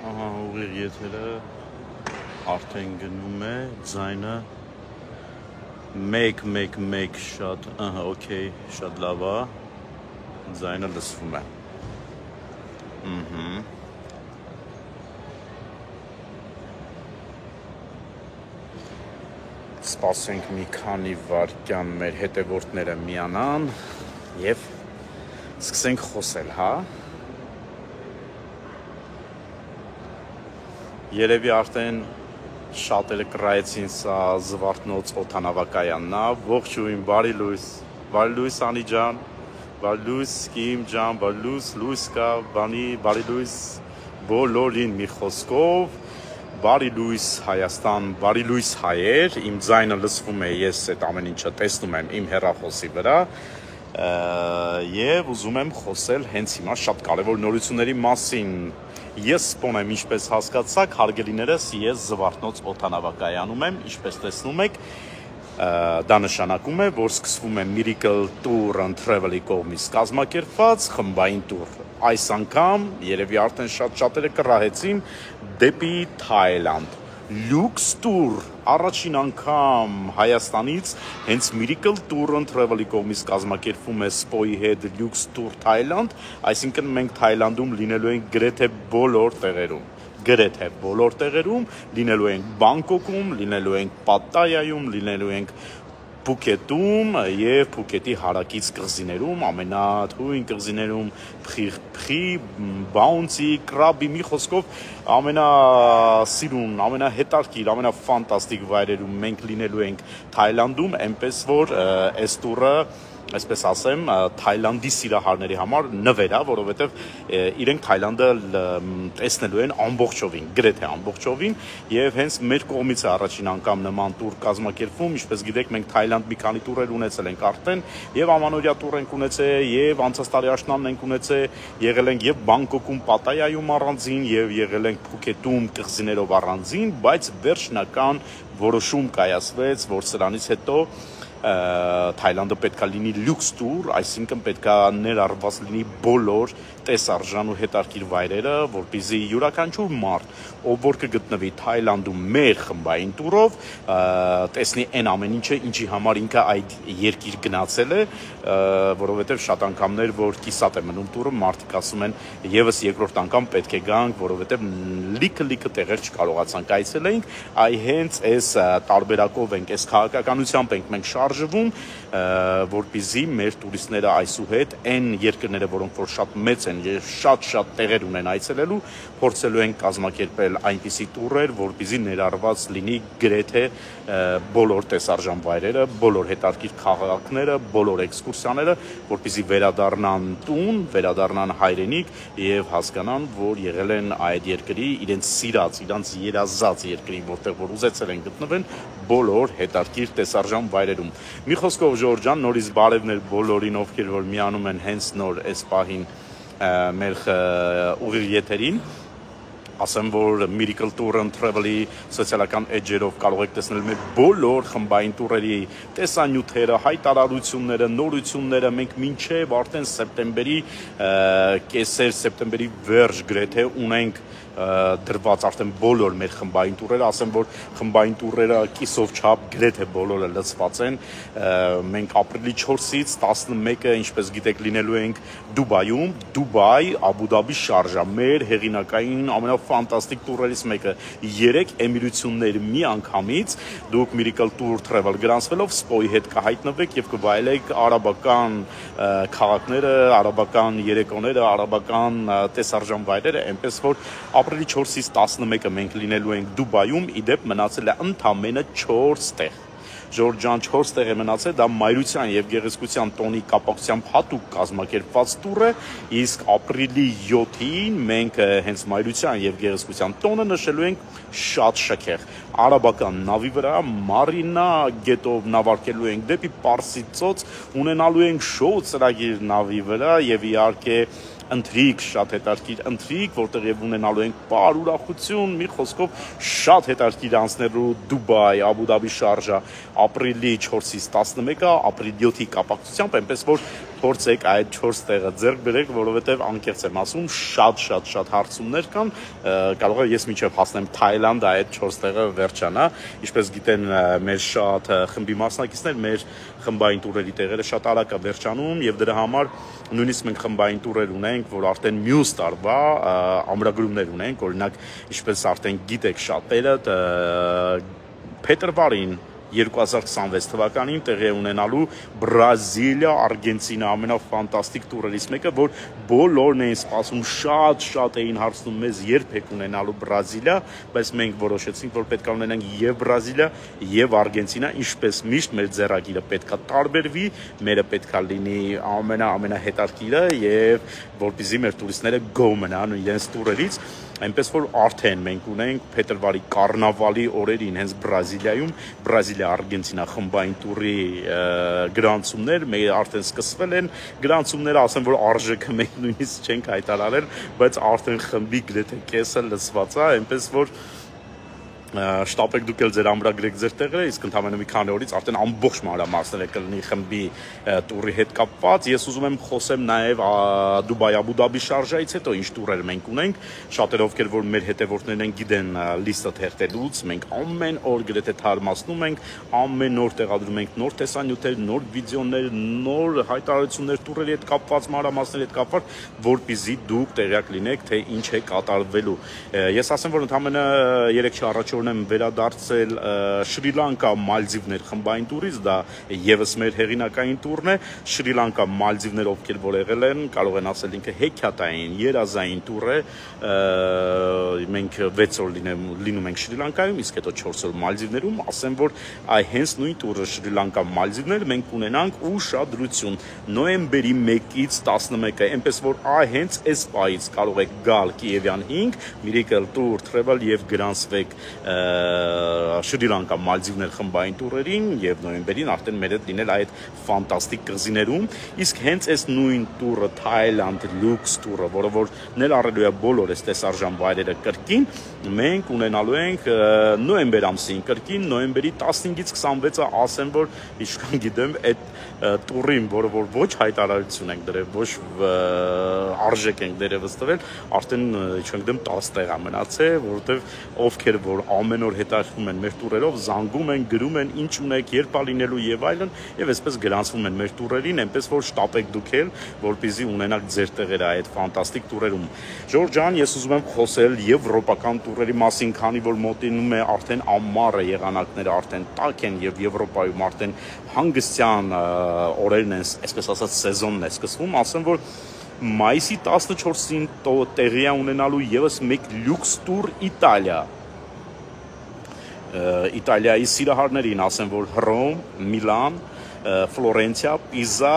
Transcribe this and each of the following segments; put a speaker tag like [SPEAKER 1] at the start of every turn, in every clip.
[SPEAKER 1] Ահա ուղիղ եթերը արդեն գնում է, ձայնը 1-1-1 շատ, օքեյ, շատ լավ է, ձայնը լսվում է։ Սպասենք մի քանի վայրկյան մեր հետևորդները միանան եւ սկսենք խոսել, հա։ Երևի արդեն շատերը կրայեցին սա Զվարթնոց օդանավակայանն է, ողջույն, բարի լույս Անի ջան, բարի լույս Կիմ ջան, բարի լույս կա, բարի լույս բոլորին մի խոսքով, բարի լույս Հայաստան, բարի լույս հայեր, իմ ձայնը լսվում է, ես այդ ամեն ինչը տեսնում եմ իմ հեռախոսի վրա եւ ուզում եմ խոսել հենց հիմա շատ կարեւոր նորությունների մասին։ Ես սպոն եմ, ինչպես հասկացաք, հարգելիներս, ես Զվարթնոց օդանավակայանում եմ, ինչպես տեսնում եք, դա նշանակում է, որ սկսվում է Miracle Tour and Travel-ի կողմից կազմակերպված խմբային տուր։ Այս անգամ երևի արդեն շատերը կռահեցին դեպի Թայլանդ։ Lux Tour առաջին անգամ Հայաստանից հենց Miracle Tour and Travel-ի կողմից կազմակերպվում է SPO-ի հետ Lux Tour Thailand, այսինքն մենք Թայլանդում լինելու ենք գրեթե բոլոր տեղերում, լինելու ենք Բանգկոկում, լինելու ենք Պատտայայում, լինելու ենք Փուքետում եւ Փուքետի հարակից կղզիներում, ամենաթույն կղզիներում, Փխի, Բաունցի, Կրաբի, մի խոսքով ամենասիրուն, ամենահետաքրքիր, ամենաֆանտաստիկ վայրերում մենք լինելու ենք Թայլանդում, այնպես որ այս տուրը այսպես ասեմ, Թայլանդի սիրահարների համար նվեր է, որովհետև իրենք Թայլանդը տեսնելու են ամբողջովին, գրեթե ամբողջովին, եւ հենց մեր կողմից է առաջին անգամ նման տուր կազմակերպվում, ինչպես գիտեք, մենք Թայլանդ մի քանի տուրեր ունեցել ենք արդեն, եւ ամանորյա տուր ենք ունեցել, եւ անցած տարի աշնանն ենք ունեցել, եղել ենք եւ Բանգկոկում, Պատտայայում առանձին, եւ եղել ենք Փուքետում կղզիներով առանձին, բայց վերջնական որոշում կայացվեց, որ սրանից հետո Թայլանդը պետքա լինի լյուքս տուր, այսինքն պետքա ներառված լինի բոլոր տեսարժան ու հետաքրքիր վայրերը, որպեսզի յուրաքանչյուր մարդ, ով որ կգտնվի Թայլանդում մեր խմբային տուրով, տեսնի այն ամեն ինչը, ինչի համար ինքը այդ երկիր գնացել է, որովհետև շատ անգամներ, որ կիսատ է մնում տուրը, մարդիկ ասում են, եւս երկրորդ անգամ պետք է գանք, որովհետև լիքը տեղեր չկարողացանք այցելենք, այ հենց այս տարբերակով ենք, այս քաղաքականությամբ ենք մենք շարժվում, որպեսզի մեր տուրիստները այսուհետ այն երկրները, որոնք որ շատ մեծ են եւ շատ տեղեր ունեն այցելելու, փորձելու են կազմակերպել այնպիսի տուրեր, որպեսզի ներառված լինի գրեթե բոլոր տեսարժան վայրերը, բոլոր հետաքրքիր քաղաքները, բոլոր էքսկուրսիաները, որպեսզի վերադառնան տուն, վերադառնան հայրենիք եւ հասկանան, որ եղել են այդ երկրի իրենց սիրած, իրենց երազած երկրի, որտեղ որ ուզեցել են գտնվել բոլոր հետաքրքիր տեսարժան վայրերում։ Մի խոսքով Ժորժ ջան, նորից բարևներ բոլորին, ովքեր որ միանում են հենց նոր այս պահին մեր ուղիղ եթերին, ասեմ, որ Miracle Tour and Travel-ի սոցիալական էջերով կարող եք տեսնել մեր բոլոր խմբային տուրերի տեսանյութերը, հայտարարությունները, նորությունները, մենք մինչև արդեն սեպտեմբերի կեսեր, սեպտեմբերի վերջ գրեթե ունենք դրված արդեն բոլոր մեր խմբային տուրերը, ասեմ, որ խմբային տուրերը կիսով չափ գրեթե բոլորը լցված են, մենք ապրիլի 4-ից 11-ը, ինչպես գիտեք, լինելու ենք Դուբայում, Դուբայ, Աբու Դաբի, Շարժա, մեր հեղինակային ամենաֆանտաստիկ տուրերից մեկը, 3 էմիրություններ մի անգամից, դուք Miracle Tour Travel գրանցվելով SPO-ի հետ կհայտնվեք եւ կվայելեք արաբական քաղաքները, արաբական երեկոները, արաբական տեսարժան վայրերը, այնպես որ ապրիլի 4-ից 11-ը մենք լինելու ենք Դուբայում, իդեպ մնացել է ընդամենը 4 տեղ։ Ժորժ ջան, 4 տեղ է մնացել, դա մայրության եւ գեղեցկության տոնի կապակցությամբ հատուկ կազմակերպված տուր է, իսկ ապրիլի 7-ին մենք հենց մայրության եւ գեղեցկության տոնը նշելու ենք շատ շքեղ։ Արաբական նավի վրա Մարինա գետով նավարկելու ենք դեպի Պարսից ծոց, ունենալու ենք շոու ծրագիր նավի վրա եւ իհարկե ընթրիք, շատ հետաքրքիր ընթրիք, որտեղ եւ ունենալու ենք պար ուրախություն, մի խոսքով շատ հետաքրքիր անցնելու Դուբայ, Աբու Դաբի, Շարժա, ապրիլի 4-ից 11-ը, ապրիլի 7-ի կապակցությամբ, այնպես որ փորձեք այդ 4 տեղը ձեռք բերեք, որովհետև անկեղծ եմ ասում, շատ հարցումներ կան, կարող է ես մինչև հասնեմ Թայլանդ այդ 4 տեղը վերջանա, ինչպես գիտեն մեր շատ խմբի մասնակիցներ, մեր խմբային տուրերի տեղերը շատ արագ է վերջանում եւ դրա համար նույնիսկ մենք խմբային տուրեր ունենք, որ արդեն մյուս տարվա ամրագրումներ ունենք, օրինակ ինչպես արդեն գիտեք շատերը փետրվարին 2026 թվականին տեղի է ունենալու Բրազիլիա, Արգենտինա ամենաֆանտաստիկ տուրերից մեկը, որ բոլորն էին սպասում, շատ էին հարցնում մեզ երբ եք ունենալու Բրազիլիա, բայց մենք որոշեցինք, որ պետք է ունենանք եւ Բրազիլիա, եւ Արգենտինա, ինչպես միշտ մեր ձեռագիրը պետք է տարբերվի, մերը պետք է լինի ամենահետաքրքիրը եւ որպեսզի մեր տուրիստները գոհ մնան իրենց տուրերից, այնպես որ արդեն մենք ունենք փետրվարի կառնավալի օրերին հենց Բրազիլիայում Բրազիլիա-Արգենտինա խմբային տուրի գրանցումներ, մեր արդեն սկսվել են գրանցումները, ասեմ որ արժեքը մենք նույնիսկ չենք հայտարարել, բայց արդեն խմբի գրեթե կեսը լսված է, այնպես որ շտապեք դուք էլ ձեր ամրագրեք ձեր տեղերը, իսկ ընդամենը մի քանի օրից արդեն ամբողջ մանրամասները կլինի խմբի տուրի հետ կապված։ Ես ուզում եմ խոսեմ նաև Դուբայ Աբու Դաբի շարժայից հետո ինչ տուրեր մենք ունենք, շատերը ովքեր որ մեր հետևորդներն են գիտեն լիստը թերթելուց, մենք ամեն օր գրեթե թարմացնում ենք, ամեն օր տեղադրում ենք նոր տեսանյութեր, նոր վիդեոներ, նոր հայտարարություններ տուրերի հետ կապված, մանրամասների հետ կապված, որպեսզի դուք տեղյակ լինեք, թե ինչ է կատարվելու։ Ես ասեմ, որ ընդամենը 3 առաջ եմ վերադարձել Շրի Լանկա Մալդիվներ խմբային տուրից, դա եւս մեր հեղինակային տուրն է, Շրի Լանկա Մալդիվներ ովքեր որ եղել են, կարող են ասել ինքը հեքիաթային, երազային տուր է, մենք 6 օր լինում ենք Շրի Լանկայում, իսկ հետո 4 օր Մալդիվներում, ասեմ որ հենց նույն տուրը Շրի Լանկա Մալդիվներ մենք ունենանք ուշադրություն նոյեմբերի 1-ից 11-ը, այնպես որ հենց այս պահից կարող եք գալ Կիևյան 5 Miracle Tour Travel եւ գրանցվեք Շրի Լանկա Մալդիվներ խմբային տուրերին եւ նոյեմբերին արդեն մեր հետ լինել այդ ֆանտաստիկ կղզիներում, իսկ հենց այս նույն տուրը Թայլանդ լյուքս տուրը, որը որ ներառելու է բոլոր այս տեսարժան վայրերը կրկին, մենք ունենալու ենք նոյեմբեր ամսին կրկին, նոյեմբերի 15-ից 26-ը ասեմ որ ինչքան գիտեմ այդ տուրին, որը որ ոչ հայտարարություն ենք դրել, ոչ արժեք ենք դերևս տվել, արդեն չենք դեմ 10 տեղ մնացել, որովհետեւ ովքեր որ ամեն օր հետաքրքրում են մեր տուրերով, զանգում են, գրում են, ինչ ունեք, երբ է լինելու եւ այլն, եւ այսպես գրանցվում են մեր տուրերին, այնպես որ շտապեք դուք էլ, որպեսզի ունենաք ձեր տեղերը այդ ֆանտաստիկ տուրերում։ Ժորժ ջան, ես ուզում եմ խոսել եվրոպական տուրերի մասին, քանի որ մոտենում է արդեն ամառը, եղանակները արդեն տաք են եւ Եվրոպայում արդեն հանգստյան օրերն են, այսպես ասած սեզոնն է սկսվում, ասեմ որ մայիսի 14-ին տեղի է ունենալու եւս մեկ լյուքս տուր Իտալիա։ Իտալիայի սիրահարներին ասեմ որ Հռոմ, Միլան, Ֆլորենցիա, Պիզա,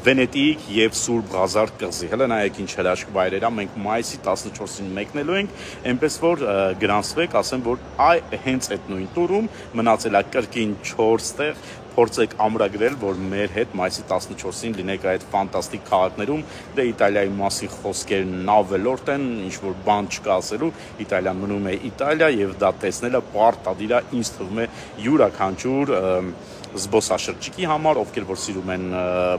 [SPEAKER 1] Վենետիկ եւ Սուրբ Ղազար կղզի։ Հələ նայեք ինչ հրաշք վայրեր ա, մենք մայիսի 14-ին մեկնելու ենք, այնպես որ գրանցվեք, ասեմ որ հենց այդ նույն տուրում մնացել է կրկին 4 տեղ, փորձեք ամրագրել, որ մեր հետ մայիսի 14-ին լինեք այդ ֆանտաստիկ քաղաքներում, դե Իտալիայի մասին խոսքերն ավելորդ են, ինչ որ բան չկա ասելու, Իտալիան մնում է Իտալիա եւ դա տեսնելը պարտադիր է, ինձ թվում է յուրաքանչյուր զբոսաշրջիկի համար, ովքեր որ սիրում են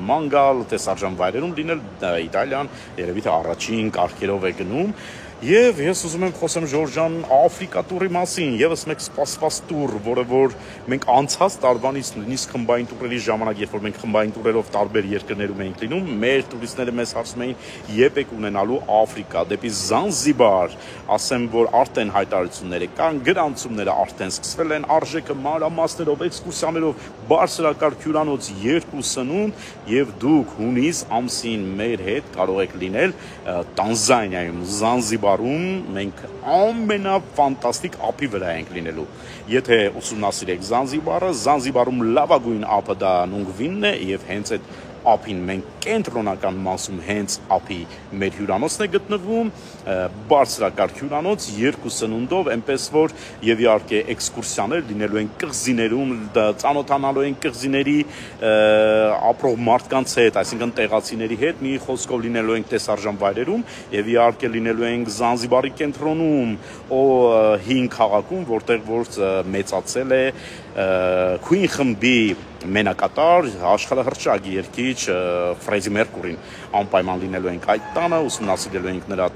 [SPEAKER 1] ման գալ, տեսարժան վայրերում լինել, Իտալիան երևի թե առաջին կարգերով է գնում։ Եվ ես ուզում եմ խոսեմ Ժորժ ջան Աֆրիկա տուրի մասին, եւս մեկ սպասված տուր, որը որ մենք անցած տարվանից նույնիսկ խմբային տուրերի ժամանակ, երբ որ մենք խմբային տուրերով տարբեր երկրներում էինք լինում, մեր տուրիստները մեզ հարցում էին, երբ եք ունենալու Աֆրիկա, դեպի Զանզիբար, ասեմ որ արդեն հայտարարությունները կան, գրանցումները արդեն սկսվել են, արժեքը մանրամասներով, էքսկուրսիաներով, բարձրակարգ հյուրանոց 2 սնունդ եւ դուք հունիս ամսին մեր հետ կարող եք լինել Տանզանիայում, Զանզիբարում, մենք ամենաֆանտաստիկ ափի վրա ենք լինելու։ Եթե ուսումնասիրեք Զանզիբարը, Զանզիբարում լավագույն ափը դա Նունգվինն է եւ հենց այդ ափին մենք կենտրոնական մասում հենց ափի մեր հյուրանոցն է գտնվում, բարձրակարգ հյուրանոց 2 սնունդով, այնպես որ եւ իհարկե էքսկուրսիաներ լինելու են կղզիներում, ծանոթանալու են կղզիների ապրող մարդկանց հետ, այսինքն տեղացիների հետ, մի խոսքով լինելու ենք տեսարժան վայրերում եւ իհարկե լինելու ենք Զանզիբարի կենտրոնում, հին քաղաքում, որտեղ որ մեծացել է Queen խմբի մենակատար աշխարհահռչակ երգիչ Ֆրեդի Մերկուրին անպայման լինելու ենք այդ տանը, ուսումնասիրելու ենք նրա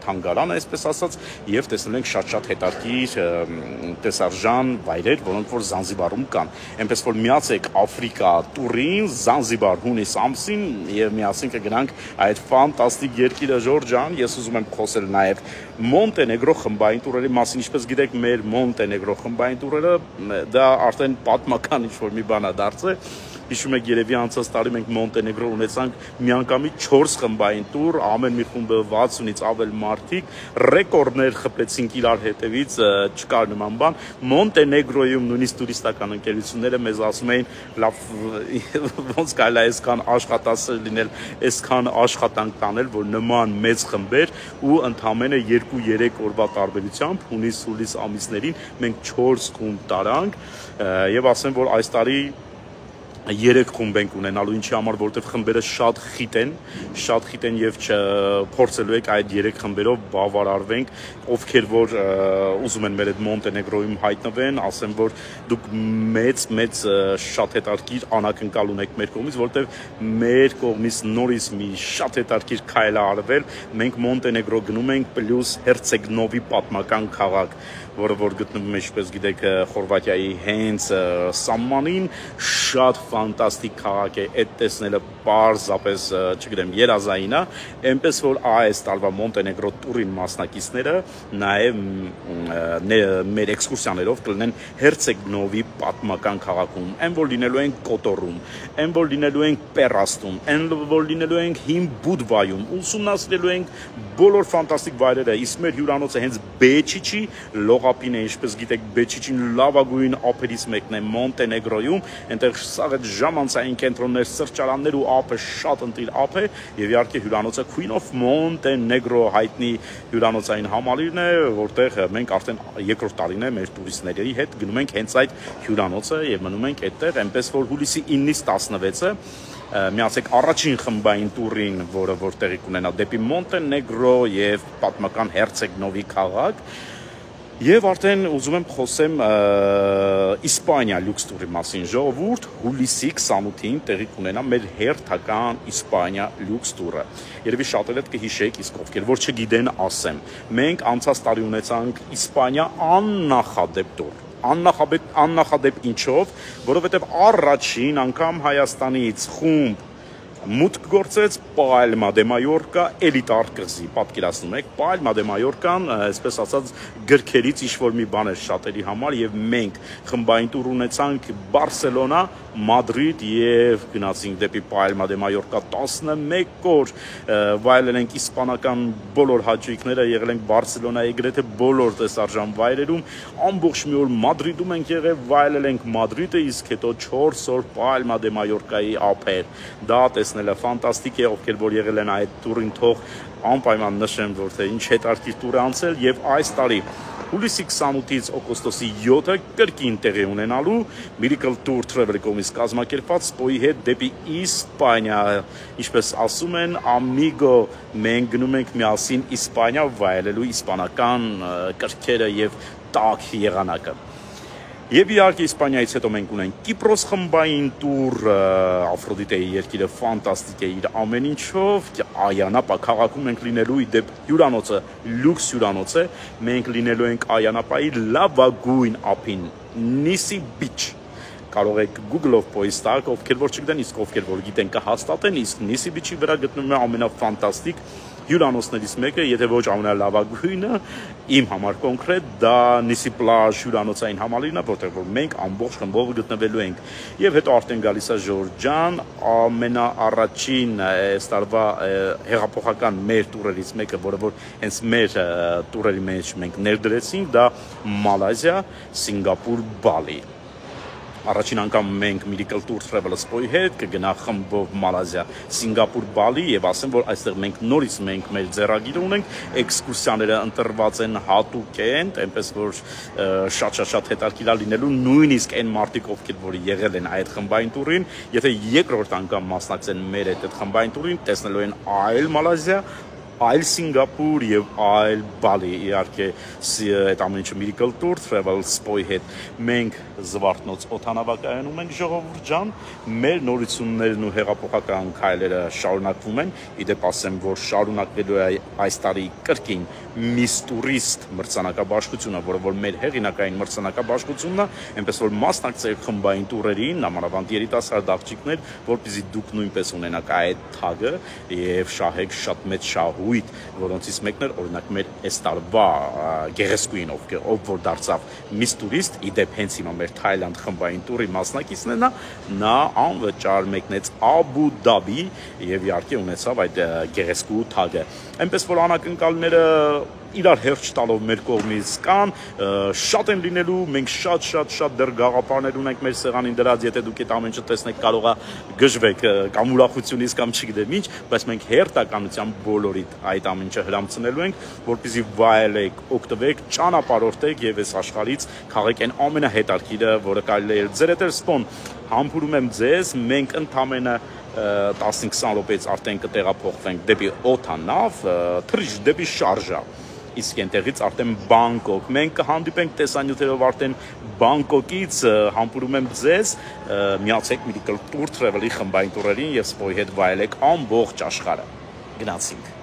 [SPEAKER 1] թանգարանը, այսպես ասած, եւ տեսնելու ենք շատ հետաքրքիր տեսարժան վայրեր, որոնք որ Զանզիբարում կան։ Այնպես որ միացեք Աֆրիկա տուրին, Զանզիբար հունիս ամսին եւ միասին կգնանք այդ ֆանտաստիկ երկիրը Ժորժան։ Ես ուզում եմ խոսել նաեւ Մոնտենեգրո խմբային տուրերի մասին, ինչպես գիտեք, մեր Մոնտենեգրո խմբային տուրերը դա արդեն պատմական ինչ-որ մի բան է դարձել։ Հիշում եք, երևի անցած տարի մենք Մոնտենեգրո ունեցանք միանգամից 4 խմբային տուր, ամեն մի խումբը 60-ից ավել մարդիկ, ռեկորդներ խփեցինք իրար հետևից, չկար նման բան։ Մոնտենեգրոյում նույնիսկ տուրիստական ընկերությունները մեզ ասում էին, լավ, ոնց կարելի է այսքան աշխատասեր լինել, այսքան աշխատանք տանել, որ նման մեծ խմբեր ու ընդամենը 2-3 օրվա տարբերությամբ հունիս-հուլիս ամիսներին մենք 4 խումբ տարանք եւ ասեմ, որ այս տարի 3 խումբ ենք ունենալու, ինչի համար, որովհետև խմբերը շատ խիտ են եւ փորձելու եք այդ 3 խմբերով բավարարվենք, ովքեր որ ուզում են մեր այդ Մոնտենեգրոյում հայտնվեն, ասեմ, որ դուք մեծ շատ հետաքրքիր անակնկալ ունեք մեր կողմից, որովհետև մեր կողմից նորից մի շատ հետաքրքիր քայլ է արվել, մենք Մոնտենեգրո գնում ենք պլյուս Հերցեգնովի պատմական քաղաք, որը որ գտնվում է, ինչպես գիտեք, Խորվաթիայի հենց սահմանին, շատ ֆանտաստիկ քաղաք է, այդ տեսնելը պարզապես, չգիտեմ, երազային է, այնպես որ այս տարվա Մոնտենեգրո տուրին մասնակիցները նաև մեր էքսկուրսիաներով կլինեն Հերցեգնովի պատմական քաղաքում, այն որ լինելու են Կոտորում, այն որ լինելու են Պերաստում, այն որ լինելու են Հին Բուդվայում, ուսումնասիրելու ենք բոլոր ֆանտաստիկ վայրերը, իսկ մեր հյուրանոցը հենց Բեչիչի լողապին է, ինչպես գիտեք, Բեչիչին լավագույն ափերից մեկն է Մոնտենեգրոյում, այնտեղ սաղ այդ ժամանցային կենտրոններ, սրճարաններ ու ափը շատ ընտիր ափ է եւ իհարկե հյուրանոցը Queen of Montenegro հայտնի հյուրանոցային համալիրն է, որտեղ մենք արդեն երկրորդ տարին է մեր տուրիստների հետ գնում ենք հենց այդ հյուրանոցը եւ մնում ենք այդտեղ, այնպես որ հուլիսի 9-ից 16-ը միացեք առաջին խմբային տուրին, որը որ տեղի կունենա դեպի Մոնտենեգրո եւ պատմական Հերցեգնովի քաղաք։ Եվ արդեն ուզում եմ խոսեմ Իսպանիա լյուքս տուրի մասին, ժողովուրդ, հուլիսի 28-ին տեղի կունենա մեր հերթական Իսպանիա լյուքս տուրը։ Երևի շատերը կհիշեք, իսկ ովքեր որ չգիտեն, ասեմ։ Մենք անցած տարի ունեցանք Իսպանիա աննախադեպ տուր։ Աննախադեպ ինչով, որովհետև առաջին անգամ Հայաստանից խումբ մուտք գործեց Պալմա դե Մայորկա էլիտար կղզի, պատկերացնում եք, Պալմա դե Մայորկան, այսպես ասած, գրքերից ինչ-որ մի բան է շատերի համար եւ մենք խմբային տուր ունեցանք Բարսելոնա, Մադրիդ եւ գնացինք դեպի Պալմա դե Մայորկա 11 օր, վայելել ենք իսպանական բոլոր հաճույքները, եղել ենք Բարսելոնայի գրեթե բոլոր տեսարժան վայրերում, ամբողջ մի օր Մադրիդում ենք եղել, վայելել ենք Մադրիդը, իսկ հետո 4 օր Պալմա դե Մայորկայի ափեր, դա տեսնելը ֆանտաստիկ է, ովքեր որ եղել են այդ տուրին, թող անպայման նշեմ, որ թե ինչ հետաքրքիր տուր է անցել եւ այս տարի հուլիսի 28-ից օգոստոսի 7-ը կրկին տեղի ունենալու Miracle Tour Travel կողմից կազմակերպված սպոյի հետ դեպի Իսպանիա, ինչպես ասում են, amigo, մենք գնում ենք միասին Իսպանիա վայելելու իսպանական կրքերը եւ տաք եղանակը։ Եվ իհարկե Իսպանիայից հետո մենք ունենք Կիպրոս խմբային տուր, Աֆրոդիտեի երկիրը ֆանտաստիկ է իր ամեն ինչով, Այանապա քաղաքում ենք լինելու իդեպ հյուրանոցը, լյուքս հյուրանոց է, մենք լինելու ենք Այանապայի լավագույն ափին, Nisi Beach, կարող եք Google-ով post տալ, ովքեր որ չգիտեն, իսկ ովքեր որ գիտեն կհաստատեն, իսկ Nisi Beach-ի վրա գտնվում է ամենաֆանտաստիկ հյուրանոցներից մեկը, եթե ոչ ամենալավագույնը, իմ համար կոնկրետ դա Nisi Plage հյուրանոցային համալիրն է, որտեղ որ մենք ամբողջ խմբով գտնվելու ենք։ Եվ հետո արդեն գալիս է Ժորժան, ամենաառաջին այս տարվա հեղափոխական մեր տուրերից մեկը, որը որ հենց մեր տուրերի մեջ մենք ներդրեցինք, դա Մալազիա, Սինգապուր, Բալի։ Առաջին անգամ մենք Miracle Tour Travel Spo-ի հետ կգնա խմբով Մալազիա, Սինգապուր, Բալի եւ ասեմ, որ այստեղ մենք նորից մեր ձեռագիրը ունենք, էքսկուրսիաները ընտրված են հատուկ են, այնպես որ շատ հետաքրքիր է լինելու նույնիսկ այն մարդիկ, ովքեր որ եղել են այդ խմբային տուրին, եթե երկրորդ անգամ մասնակցեն մեր այդ խմբային տուրին, տեսնելու են այլ Մալազիա, այլ Սինգապուր եւ այլ Բալի իհարկե այդ ամեն ինչը Miracle Tour Travel Spa-ի հետ մենք Զվարթնոց օդանավակայանում ենք ժողովուրդ ջան մեր նորություններն ու հեղափոխական քայլերը շարունակվում են իդեպ ասեմ որ շարունակվելու է այս տարի կրկին Miss Tourist մրցանակաբաշխությունը որը որ մեր հեղինակային մրցանակաբաշխությունն է այնպես որ մասնակցեք խմբային տուրերին նամանավանդ երիտասարդ աղջիկներ որպեսզի դուք նույնպես ունենաք այդ թագը եւ շահեք շատ մեծ շահույթ որոնցից մեկն էր օրինակ մեր այս տարվա գեղեցկուին ով որ դարձավ Miss Tourist իդեպ հենց հիմա մեր Թայլանդ խմբային տուրի մասնակիցն է նա անվճար մեկնեց Աբու Դաբի եւ իհարկե ունեցավ այդ գեղեցկու թագը այնպես որ անակնկալները իրար հերջ տալով մեր կողմից կան շատ են լինելու մենք շատ դեռ գաղափարներ ունենք մեր սեղանին դրած եթե դուք այդ ամեն ինչը տեսնեք կարող է գժվեք կամ ուրախությունից կամ չգիտեմ ինչ բայց մենք հերթականությամբ բոլորիդ այդ ամեն ինչը հրամցնելու ենք որպեսզի վայելեք օգտվեք ճանապարհորդեք եւ այս աշխարհից քաղեք այն ամենահետաքրքիրը որը կարելի է ձեր հետ սպոն համբուրում եմ ձեզ մենք ընդամենը 15-20 րոպեից արդեն կտեղափոխվենք դեպի օդանավ թռիչք դեպի շարժա իսկ այնտեղից արդեն Բանգկոկ մենք կհանդիպենք տեսանյութերով արդեն Բանգկոկից համբուրում եմ ձեզ միացեք Miracle Tour Travel-ի խմբային տուրերին եւ Spa-ի հետ վայելեք ամբողջ աշխարհը գնացինք